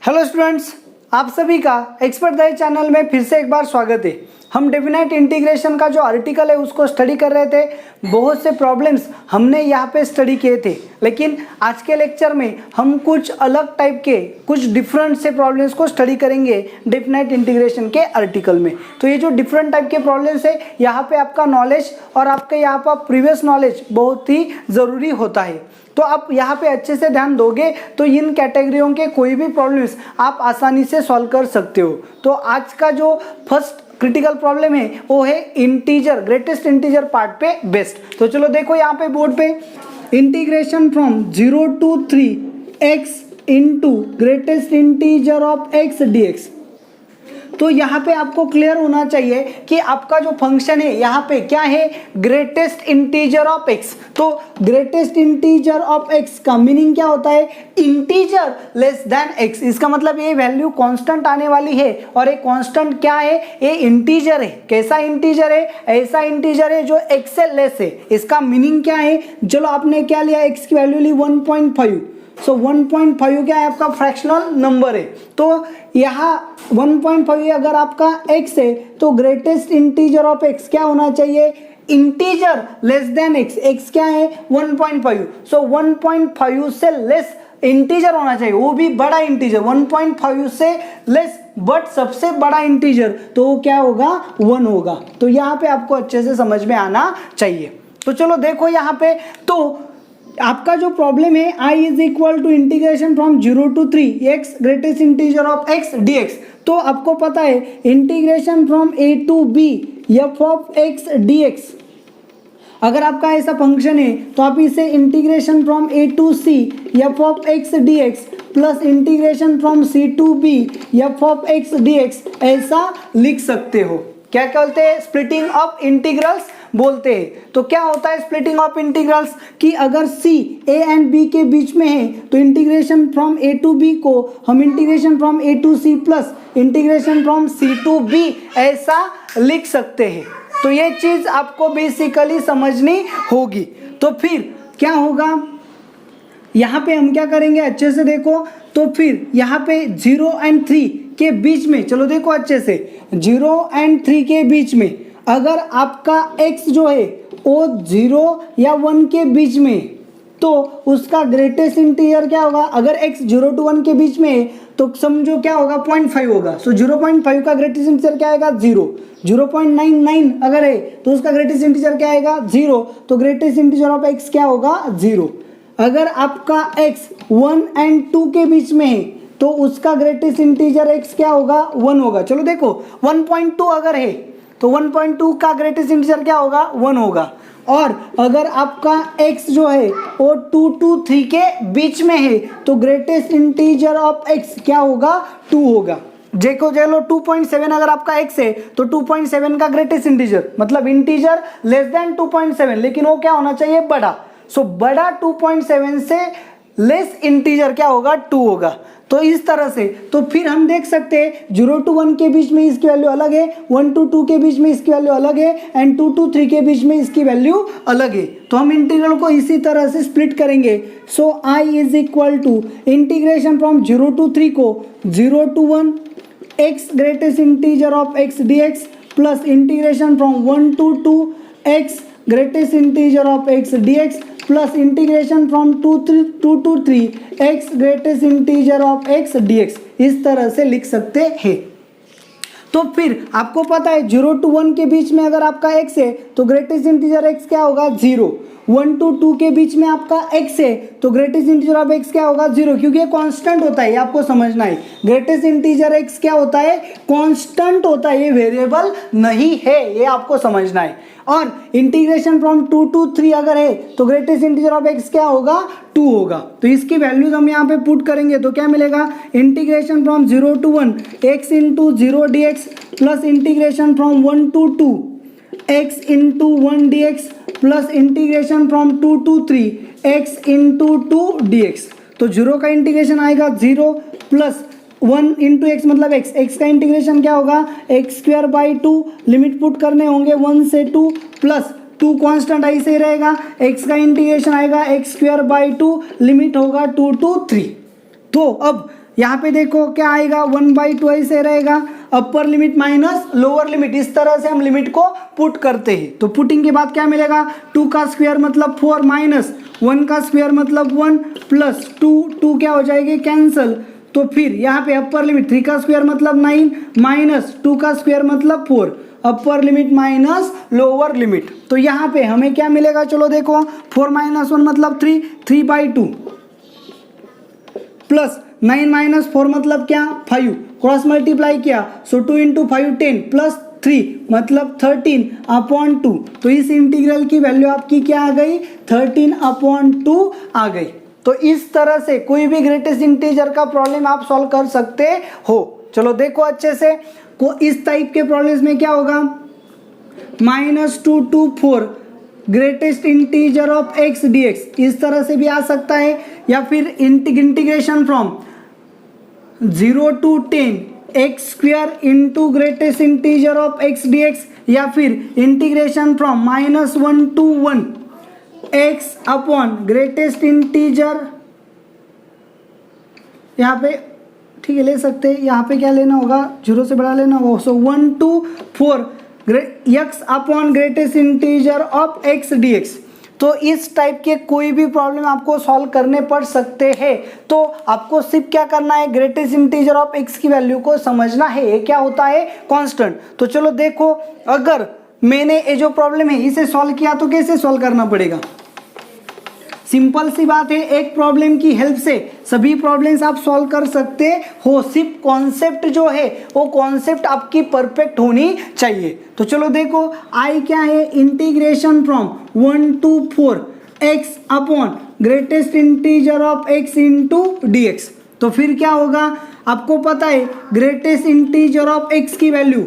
Hello students, आप सभी का एक्सपर्ट दहेज चैनल में फिर से एक बार स्वागत है। हम डेफिनेट इंटीग्रेशन का जो आर्टिकल है उसको स्टडी कर रहे थे। बहुत से प्रॉब्लम्स हमने यहाँ पे स्टडी किए थे, लेकिन आज के लेक्चर में हम कुछ अलग टाइप के कुछ डिफरेंट से प्रॉब्लम्स को स्टडी करेंगे डेफिनेट इंटीग्रेशन के आर्टिकल में। तो ये जो डिफरेंट टाइप के प्रॉब्लम्स है, यहाँ पे आपका नॉलेज और आपके यहाँ पर प्रीवियस नॉलेज बहुत ही ज़रूरी होता है। तो आप यहाँ पे अच्छे से ध्यान दोगे तो इन कैटेगरियों के कोई भी प्रॉब्लम्स आप आसानी से सॉल्व कर सकते हो। तो आज का जो फर्स्ट क्रिटिकल प्रॉब्लम है वो है इंटीजर, ग्रेटेस्ट इंटीजर पार्ट पे बेस्ट। तो चलो देखो यहाँ पे बोर्ड पे, integration from 0 to 3 x into greatest integer of x dx। तो यहाँ पे आपको क्लियर होना चाहिए कि आपका जो फंक्शन है यहाँ पे क्या है, ग्रेटेस्ट इंटीजर ऑफ x। तो ग्रेटेस्ट इंटीजर ऑफ x का मीनिंग क्या होता है, इंटीजर लेस देन x। इसका मतलब ये वैल्यू कांस्टेंट आने वाली है और ये कांस्टेंट क्या है, ये इंटीजर है। कैसा इंटीजर है, ऐसा इंटीजर है जो x से लेस है। इसका मीनिंग क्या है, चलो आपने क्या लिया, x की वैल्यू ली 1.5। सो 1.5 क्या है, आपका फ्रैक्शनल नंबर है। तो यहाँ 1.5 अगर आपका x है तो ग्रेटेस्ट इंटीजर ऑफ x क्या होना चाहिए, integer less than x। x क्या है, 1.5। सो 1.5 से लेस इंटीजर होना चाहिए, वो भी बड़ा इंटीजर। 1.5 से लेस बट सबसे बड़ा इंटीजर, तो वो क्या होगा, 1 होगा। तो यहाँ पे आपको अच्छे से समझ में आना चाहिए। तो चलो देखो यहाँ पे, तो आपका जो प्रॉब्लम है I is equal to integration from 0 to 3 x greatest integer of x dx। तो आपको पता है integration from a to b f of x dx। अगर आपका ऐसा फंक्शन है तो आप इसे integration from a to c f of x dx plus integration from c to b f of x dx ऐसा लिख सकते हो। क्या कहते हैं, स्प्लिटिंग ऑफ इंटीग्रल्स बोलते हैं। तो क्या होता है स्प्लिटिंग ऑफ इंटीग्रल्स, कि अगर c a एंड b के बीच में है तो integration from a to b को हम integration from a to c plus integration from c to b ऐसा लिख सकते हैं। तो ये चीज आपको बेसिकली समझनी होगी। तो फिर क्या होगा, यहाँ पे हम क्या करेंगे, अच्छे से देखो। तो फिर यहाँ पे 0 and 3 के बीच में, चलो देखो अच्छे से, 0 and 3 के बीच में अगर आपका x जो है वो 0 या 1 के बीच में, तो उसका ग्रेटेस्ट इंटीजर क्या होगा। अगर x 0 to 1 के बीच में है तो समझो क्या होगा, 0.5 होगा। सो 0.5 का ग्रेटेस्ट इंटीजर क्या आएगा, 0। 0.99 अगर है तो उसका ग्रेटेस्ट इंटीजर क्या आएगा, 0। तो ग्रेटेस्ट इंटीजर ऑफ x क्या होगा, 0। अगर आपका x 1 and 2 के बीच में है तो उसका ग्रेटेस्ट इंटीजर x क्या होगा, 1 होगा। चलो देखो 1.2 अगर है तो 1.2 का ग्रेटेस्ट इंटीजर क्या होगा, 1 होगा। और अगर आपका x जो है वो 2 to 3 के बीच में है तो ग्रेटेस्ट इंटीजर ऑफ x क्या होगा, 2 होगा। देखो चलो 2.7 अगर आपका x है तो 2.7 का ग्रेटेस्ट इंटीजर, मतलब इंटीजर लेस देन 2.7, लेकिन वो क्या होना चाहिए, बड़ा। सो बड़ा 2.7 से लेस इंटीजर क्या होगा, 2 होगा। तो इस तरह से, तो फिर हम देख सकते हैं 0 to 1 के बीच में इसकी वैल्यू अलग है, 1 to 2 के बीच में इसकी वैल्यू अलग है, एंड 2 to 3 के बीच में इसकी वैल्यू अलग है। तो हम इंटीग्रल को इसी तरह से स्प्लिट करेंगे। So I is equal to integration from 0 to 3 को 0 to 1 x greatest integer of x dx plus integration from 1 to 2 x greatest integer of x dx plus integration from 2 to 3 x greatest integer of x dx। इस तरह से लिख सकते हैं। तो फिर आपको पता है 0 to 1 के बीच में अगर आपका x है तो ग्रेटेस्ट इंटीजर x क्या होगा, 0। 1 to 2 के बीच में आपका x है तो ग्रेटेस्ट इंटीजर ऑफ x क्या होगा, 0, क्योंकि ये कांस्टेंट होता है, ये आपको समझना है। ग्रेटेस्ट इंटीजर x क्या होता है, कांस्टेंट होता है, ये वेरिएबल नहीं है, ये आपको समझना है। और इंटीग्रेशन फ्रॉम 2 to 3 अगर है तो ग्रेटेस्ट इंटीजर ऑफ x क्या होगा, 2 होगा। तो इसकी वैल्यूज हम यहाँ पे पुट करेंगे तो क्या मिलेगा, integration from 0 to 1 x into 0 dx plus integration from 1 to 2 x into 1 dx plus integration from 2 to 3 x into 2 dx। तो 0 का इंटीग्रेशन आएगा 0 प्लस 1 इंटू एक्स मतलब x का इंटीग्रेशन क्या होगा, x²/2, लिमिट पुट करने होंगे 1 से 2 प्लस 2 कांस्टेंट ऐसे ही रहेगा, x का इंटीग्रेशन आएगा x²/2, लिमिट होगा 2 to 3। तो अब यहाँ पे देखो क्या आएगा, 1/2 ऐसे रहेगा, upper limit minus lower limit, इस तरह से हम लिमिट को पुट करते हैं। तो पुटिंग के बाद क्या मिलेगा, 2 का स्क्वायर मतलब 4 माइनस 1 का स्क्वायर मतलब 1 प्लस 2 क्या हो जाएगी कैंसल। तो फिर यहाँ पे अपर लिमिट 3 का स्क्वायर मतलब 9 माइनस 2 का स्क्वायर मतलब 4, upper limit minus lower limit. तो यहाँ पे हमें क्या मिलेगा, चलो देखो 4 माइनस 1 मतलब 3, 3/2 प्लस 9 माइनस 4 मतलब क्या 5, क्रॉस मल्टीप्लाई किया, सो 2 इंटू 5 10 प्लस 3 मतलब 13/2। तो इस इंटीग्रल की वैल्यू आपकी क्या आ गई, 13/2 आ गई। तो इस तरह से कोई भी ग्रेटेस्ट इंटीजर का प्रॉब्लम आप सॉल्व कर सकते हो। चलो देखो अच्छे से, को इस टाइप के प्रॉब्लम्स में क्या होगा, -2 to 4 greatest integer of x dx, इस तरह से भी आ सकता है, या फिर integration from 0 to 10 x square into greatest integer of x dx, या फिर integration from -1 to 1 x upon greatest integer, यहाँ पे ठीक है ले सकते हैं, यहाँ पे क्या लेना होगा, 0 से बड़ा लेना होगा, सो 1 to 4 x upon greatest integer of x dx। तो इस टाइप के कोई भी प्रॉब्लम आपको सॉल्व करने पड़ सकते हैं। तो आपको सिर्फ क्या करना है, ग्रेटेस्ट इंटीजर ऑफ x की वैल्यू को समझना है, ये क्या होता है कांस्टेंट। तो चलो देखो, अगर मैंने ये जो प्रॉब्लम है इसे सॉल्व किया तो कैसे सॉल्व करना पड़ेगा, सिंपल सी बात है, एक प्रॉब्लम की हेल्प से सभी प्रॉब्लम्स आप सॉल्व कर सकते हो। सिर्फ कॉन्सेप्ट जो है वो कॉन्सेप्ट आपकी परफेक्ट होनी चाहिए। तो चलो देखो, आई क्या है, integration from 1 to 4 x upon greatest integer of x into dx। तो फिर क्या होगा, आपको पता है ग्रेटेस्ट इंटीजर ऑफ x की वैल्यू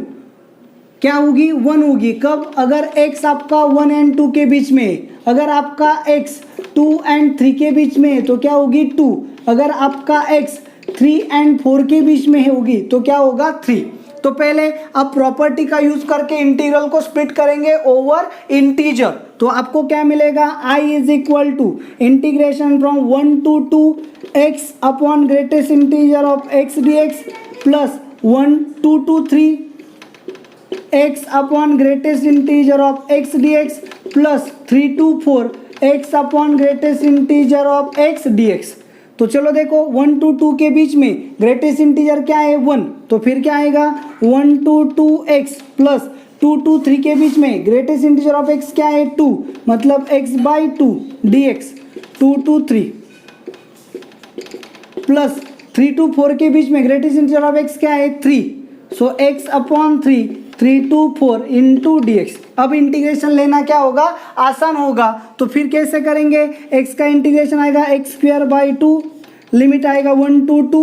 क्या होगी, 1 होगी। कब, अगर x आपका 1 and 2 के बीच में है, अगर आपका x 2 and 3 के बीच में है तो क्या होगी 2, अगर आपका x 3 and 4 के बीच में होगी तो क्या होगा 3। तो पहले आप प्रॉपर्टी का यूज करके इंटीग्रल को स्प्लिट करेंगे ओवर इंटीजर। तो आपको क्या मिलेगा, i is equal to integration from 1 to 2 x upon greatest integer of x dx plus 1 to 3 x upon greatest integer of x dx plus 3 to 4 x upon greatest integer of x dx। तो चलो देखो 1 to 2 के बीच में greatest integer क्या है 1, तो फिर क्या आएगा 1 to 2x प्लस 2 to 3 के बीच में ग्रेटेस्ट इंटीजर ऑफ x क्या है 2, मतलब x/2 dx 2 to 3 plus 3 to 4 के बीच में ग्रेटेस्ट इंटीजर ऑफ x क्या है 3, सो x upon 3 to 4 into dx। अब इंटीग्रेशन लेना क्या होगा, आसान होगा। तो फिर कैसे करेंगे, x का इंटीग्रेशन आएगा x²/2, लिमिट आएगा 1 to 2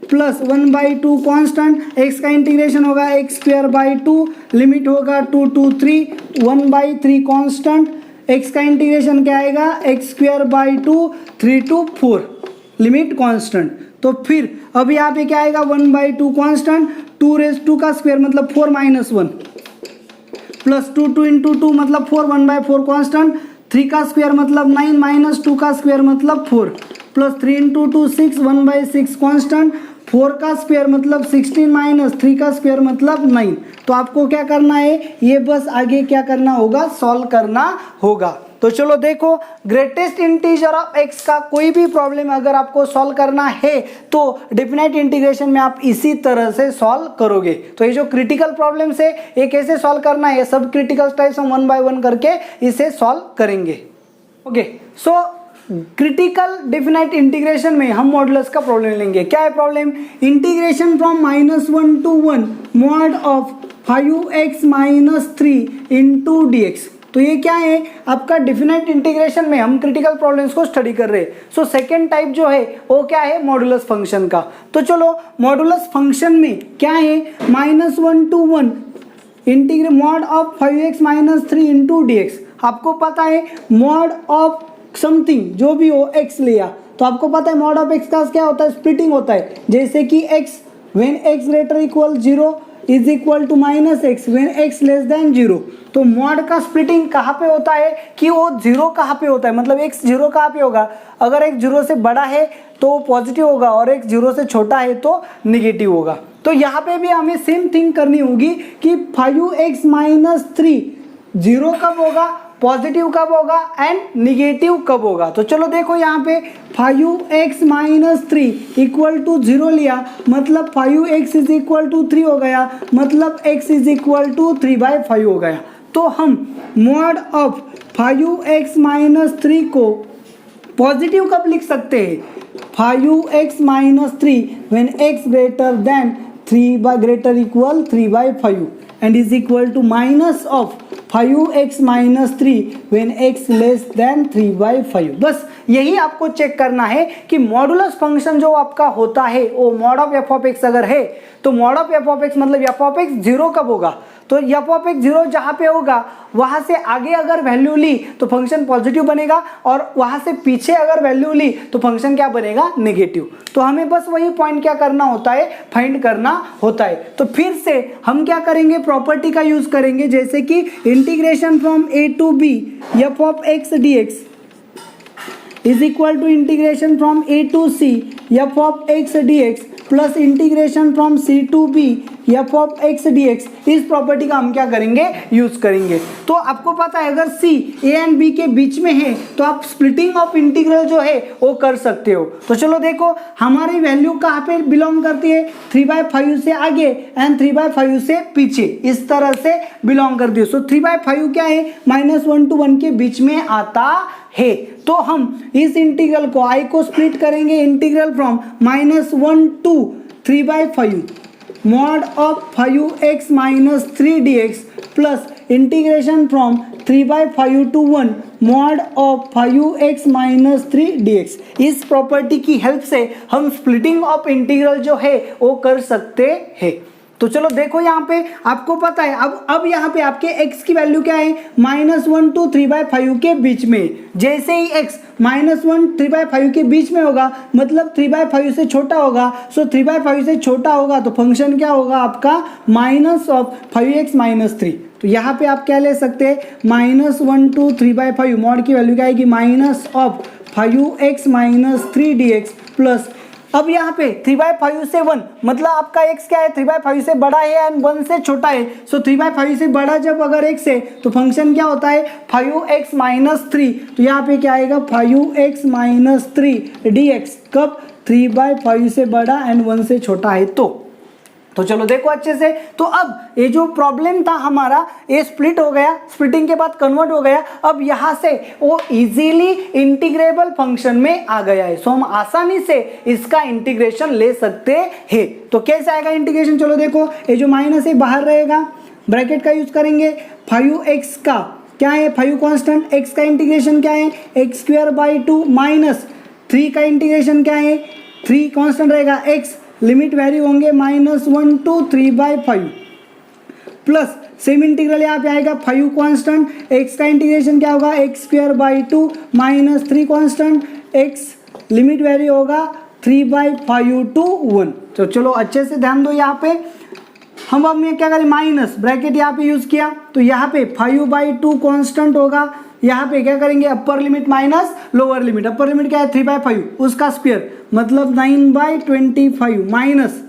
प्लस 1/2 कांस्टेंट, x का इंटीग्रेशन होगा x²/2, लिमिट होगा 2 to 3 1/3 कांस्टेंट, x का इंटीग्रेशन क्या आएगा x²/2 3 to 4 लिमिट कांस्टेंट। तो फिर अब यहाँ पे क्या आएगा 1/2 कांस्टेंट, 2 का स्क्वायर मतलब 4 माइनस 1 प्लस 2 इंटू 2 मतलब 4 1/4 कांस्टेंट, 3 का स्क्वायर मतलब 9 माइनस 2 का स्क्वायर मतलब 4 प्लस 3 इंटू 2 6 1/6 कांस्टेंट, 4 का स्क्वायर मतलब 16 माइनस 3 का स्क्वायर मतलब 9। तो आपको क्या करना है, ये बस आगे क्या करना होगा, सॉल्व करना होगा। तो चलो देखो, ग्रेटेस्ट इंटीजर ऑफ x का कोई भी प्रॉब्लम अगर आपको सॉल्व करना है तो डेफिनेट इंटीग्रेशन में आप इसी तरह से सॉल्व करोगे। तो ये जो क्रिटिकल प्रॉब्लम्स है ये कैसे सॉल्व करना है, सब क्रिटिकल टाइप्स हम 1 by 1 करके इसे सॉल्व करेंगे। Okay, so critical definite integration में हम मॉडुलस का प्रॉब्लम लेंगे। क्या है problem, integration from -1 to 1 mod of 5x - 3 into dx। तो ये क्या है, आपका डेफिनेट इंटीग्रेशन में हम क्रिटिकल प्रॉब्लम्स को स्टडी कर रहे हैं। सो सेकेंड टाइप जो है वो क्या है, मॉडुलस फंक्शन का। तो चलो मॉडुलस फंक्शन में क्या है, -1 to 1 integrate mod of 5x - 3 into dx। आपको पता है मॉड ऑफ समथिंग जो भी हो x लिया तो आपको पता है मॉड ऑफ x का क्या होता है, स्प्लिटिंग होता है। जैसे कि x when x greater equal 0 is equal to minus x when x less than 0। तो मॉड का स्प्लिटिंग कहाँ पे होता है कि वो 0 कहाँ पे होता है, मतलब x 0 कहाँ पे होगा, अगर x 0 से बड़ा है तो पॉजिटिव होगा और x 0 से छोटा है तो निगेटिव होगा। तो यहाँ पे भी हमें सेम थिंग करनी होगी कि 5x माइनस 3 0 कब होगा, पॉजिटिव कब होगा एंड निगेटिव कब होगा। तो चलो देखो यहाँ पे 5x माइनस 3 इक्वल टू 0 लिया, मतलब 5x इज इक्वल टू 3 हो गया, मतलब x इज इक्वल टू 3/5 हो गया। तो हम मॉड ऑफ 5x माइनस 3 को पॉजिटिव कब लिख सकते हैं, 5x minus 3 when x greater than 3/5 and is equal to minus of 5x minus 3 when x less than 3/5। बस यही आपको चेक करना है कि मॉडुलस फंक्शन जो आपका होता है वो mod of F of x अगर है तो mod of F of x मतलब एफ ऑफ एक्स 0 कब होगा, तो एफ ऑफ एक्स 0 जहाँ पे होगा वहाँ से आगे अगर वैल्यू ली तो फंक्शन पॉजिटिव बनेगा और वहाँ से पीछे अगर वैल्यू ली तो फंक्शन क्या बनेगा, नेगेटिव। तो हमें बस वही पॉइंट क्या करना होता है, फाइंड करना होता है। तो फिर से हम क्या करेंगे, प्रॉपर्टी का यूज करेंगे, जैसे कि integration from a to b f of x d x is equal to integration from a to c f of x d x plus integration from c to b f of x d x. इस property का हम क्या करेंगे, use करेंगे। तो आपको पता है अगर सी ए एंड बी के बीच में है तो आप स्प्लिटिंग ऑफ इंटीग्रल जो है वो कर सकते हो। तो चलो देखो हमारी वैल्यू कहाँ पे बिलोंग करती है, 3/5 से आगे एंड 3/5 से पीछे, इस तरह से बिलोंग करती है। सो 3/5 क्या है, -1 to 1 के बीच में आता है। तो हम इस इंटीग्रल को आई को स्प्लिट करेंगे, integral from -1 to 3/5 mod of 5x minus 3 dx plus integration from 3/5 to 1 mod of 5x minus 3 dx। इस प्रॉपर्टी की हेल्प से हम स्प्लिटिंग ऑफ इंटीग्रल जो है वो कर सकते हैं। तो चलो देखो यहाँ पे आपको पता है अब यहाँ पे आपके x की वैल्यू क्या है, -1 to 3/5 के बीच में। जैसे ही x -1 3/5 के बीच में होगा मतलब 3/5 से छोटा होगा। सो 3/5 से छोटा होगा तो फंक्शन क्या होगा आपका, माइनस ऑफ 5x माइनस 3। तो यहाँ पे आप क्या ले सकते हैं, -1 to 3/5 मॉड की वैल्यू क्या आएगी, minus of 5x minus 3 dx plus अब यहाँ पे 3/5 से 1 मतलब आपका x क्या है, 3/5 से बड़ा है एंड 1 से छोटा है। सो 3/5 से बड़ा जब अगर x है तो फंक्शन क्या होता है, 5x माइनस 3। तो यहाँ पे क्या आएगा, 5x माइनस 3 dx कब, 3/5 से बड़ा एंड 1 से छोटा है। तो चलो देखो अच्छे से। तो अब ये जो प्रॉब्लम था हमारा ये स्प्लिट हो गया, स्प्लिटिंग के बाद कन्वर्ट हो गया। अब यहाँ से वो इजीली इंटीग्रेबल फंक्शन में आ गया है। सो हम आसानी से इसका इंटीग्रेशन ले सकते हैं। तो कैसे आएगा इंटीग्रेशन, चलो देखो ये जो माइनस है बाहर रहेगा, ब्रैकेट का यूज करेंगे। 5x का क्या है, 5 कांस्टेंट, x का इंटीग्रेशन क्या है, x² माइनस 3 का इंटीग्रेशन क्या है, 3 कांस्टेंट रहेगा, x लिमिट वैरी होंगे -1 to 3/5 प्लस सेम इंटीग्रल यहाँ पे आएगा 5 कांस्टेंट, x का इंटीग्रेशन क्या होगा, x² minus 3 constant, x limit vary होगा 3/5 to 1। तो चलो अच्छे से ध्यान दो यहाँ पे। हम अब में क्या करें, माइनस ब्रैकेट यहाँ पे यूज किया तो यहाँ पे 5/2 कांस्टेंट होगा। यहाँ पे क्या करेंगे, upper limit minus lower limit, upper limit क्या है 3/5 उसका स्क्वायर मतलब 9/25 माइनस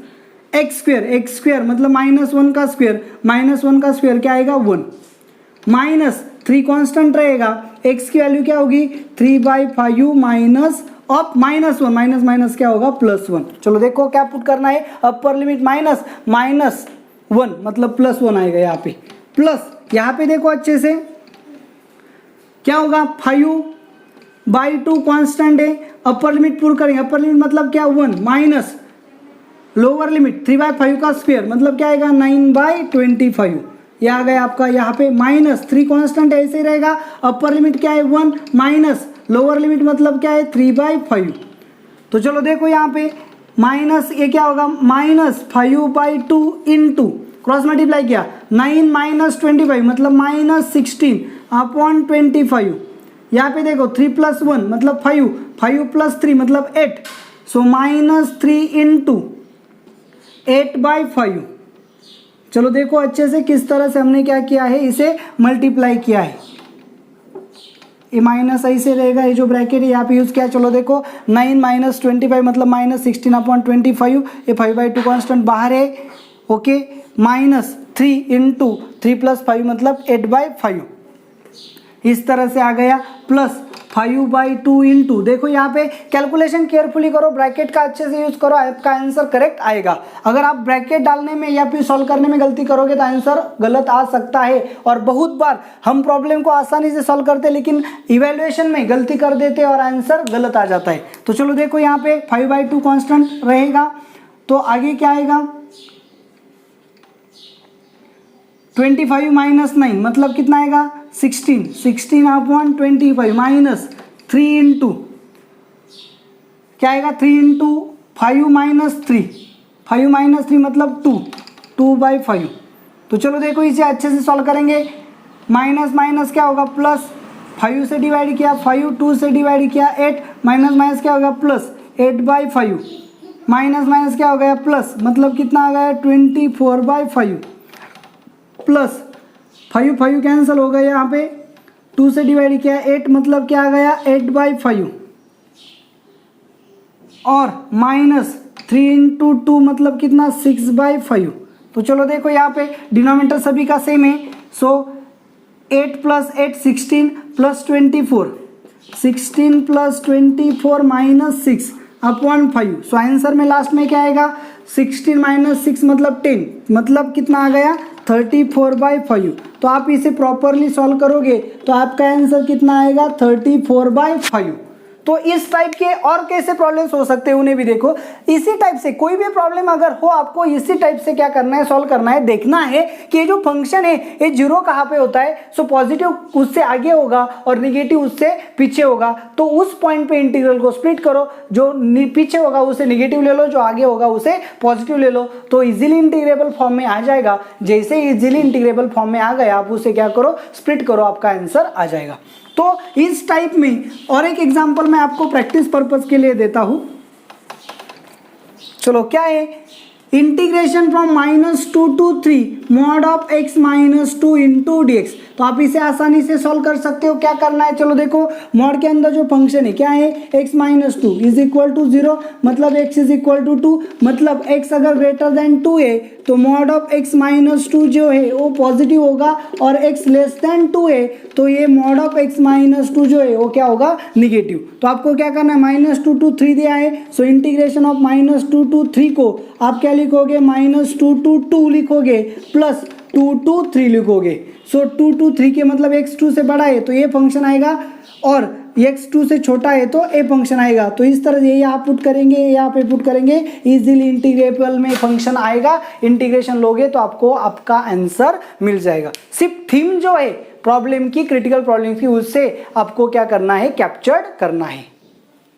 x² मतलब -1 का स्क्वायर, -1 का स्क्वायर क्या आएगा 1 माइनस 3 कांस्टेंट रहेगा, x की वैल्यू क्या होगी 3/5 माइनस ऑफ -1 माइनस माइनस क्या होगा +1। चलो देखो क्या पुट करना है, अपर लिमिट -1 मतलब +1 आएगा यहाँ पे, प्लस यहाँ पे देखो अच्छे से क्या होगा 5/2 कांस्टेंट है, अपर लिमिट पुट करेंगे, अपर लिमिट मतलब क्या 1 माइनस लोअर लिमिट 3/5 का स्क्वायर मतलब क्या आएगा 9/25। ये आ गया आपका यहाँ पे माइनस 3 कांस्टेंट ऐसे ही रहेगा, अपर लिमिट क्या है 1 माइनस लोअर लिमिट मतलब क्या है 3/5। तो चलो देखो यहाँ पे माइनस ये क्या होगा -5/2 इंटू क्रॉस मल्टीप्लाई किया 9 - 25 मतलब -16/25। यहाँ पे देखो 3 + 1 मतलब 5, 5 + 3 मतलब 8। सो -3 इंटू 8/5 चलो देखो अच्छे से किस तरह से हमने क्या किया है, इसे मल्टीप्लाई किया है। ये माइनस ऐसे रहेगा, ये जो ब्रैकेट है यहाँ पे यूज किया। चलो देखो 9 माइनस 25 मतलब माइनस 16/25, ये 5/2 कॉन्स्टेंट बाहर है। ओके, माइनस 3 इंटू 3 + 5 मतलब 8/5 इस तरह से आ गया, प्लस 5/2 इंटू, देखो यहाँ पे कैलकुलेशन केयरफुली करो, ब्रैकेट का अच्छे से यूज करो, आपका आंसर करेक्ट आएगा। अगर आप ब्रैकेट डालने में या फिर सॉल्व करने में गलती करोगे तो आंसर गलत आ सकता है। और बहुत बार हम प्रॉब्लम को आसानी से सॉल्व करते हैं लेकिन इवेल्युएशन में गलती कर देते हैं और आंसर गलत आ जाता है। तो चलो देखो यहाँ पे 5/2 कांस्टेंट रहेगा, तो आगे क्या आएगा, 25 माइनस 9 मतलब कितना आएगा, 16/25 माइनस 3 इंटू क्या आएगा, 3 इंटू 5 माइनस 3, 5 माइनस 3 मतलब 2/5। तो चलो देखो इसे अच्छे से सॉल्व करेंगे। माइनस माइनस क्या होगा, प्लस, 5 से डिवाइड किया 5, 2 से डिवाइड किया 8, माइनस माइनस क्या होगा, प्लस 8/5, माइनस माइनस क्या हो गया, प्लस, मतलब कितना आ गया 24/5, प्लस 5 कैंसिल हो गया, यहाँ पे 2 से डिवाइड किया 8 मतलब क्या आ गया 8/5, और माइनस 3 इंटू 2 मतलब कितना 6/5। तो चलो देखो यहाँ पे डिनोमिनेटर सभी का सेम है, सो 8 + 8 16 + 24, 16 + 24 माइनस 6/5। सो आंसर में लास्ट में क्या आएगा, 16 माइनस 6 मतलब 10, मतलब कितना आ गया 34/5। तो आप इसे प्रॉपरली सॉल्व करोगे तो आपका आंसर कितना आएगा 34/5। तो इस टाइप के और कैसे प्रॉब्लम्स हो सकते हैं उन्हें भी देखो। इसी टाइप से कोई भी प्रॉब्लम अगर हो, आपको इसी टाइप से क्या करना है, सॉल्व करना है। देखना है कि ये जो फंक्शन है ये जीरो कहाँ पे होता है, सो पॉजिटिव उससे आगे होगा और निगेटिव उससे पीछे होगा। तो उस पॉइंट पे इंटीग्रल को स्प्लिट करो, जो पीछे होगा उसे निगेटिव ले लो, जो आगे होगा उसे पॉजिटिव ले लो, तो इजीली इंटीग्रेबल फॉर्म में आ जाएगा। जैसे इजीली इंटीग्रेबल फॉर्म में आ गया, आप उसे क्या करो, स्प्लिट करो, आपका आंसर आ जाएगा। तो इस टाइप में और एक एग्जांपल मैं आपको प्रैक्टिस पर्पस के लिए देता हूं। चलो क्या है, integration from -2 to 3 mod of x - 2 into dx। तो आप इसे आसानी से सॉल्व कर सकते हो। क्या करना है, चलो देखो मॉड के अंदर जो फंक्शन है क्या है, x - 2 = 0 मतलब x = 2, मतलब x अगर ग्रेटर देन 2 है तो मॉड ऑफ x - 2 जो है वो पॉजिटिव होगा, और x लेस देन 2 है तो ये मॉड ऑफ x - 2 जो है वो क्या होगा, निगेटिव। तो आपको क्या करना है, -2 to 3 दिया है, सो इंटीग्रेशन ऑफ -2 to 3 को आप क्या लिखोगे, -2 to 2 लिखोगे, प्लस 2 to 3 लिखोगे। सो 2 to 3 के मतलब x 2 से बड़ा है तो ये फंक्शन आएगा, और x 2 से छोटा है तो ए फंक्शन आएगा। तो इस तरह से ये यहाँ पुट करेंगे, यहाँ पे पुट करेंगे, इजीली इंटीग्रेबल में फंक्शन आएगा। इंटीग्रेशन लोगे तो आपको आपका आंसर मिल जाएगा। सिर्फ थीम जो है प्रॉब्लम की, क्रिटिकल प्रॉब्लम की, उससे आपको क्या करना है, कैप्चर्ड करना है।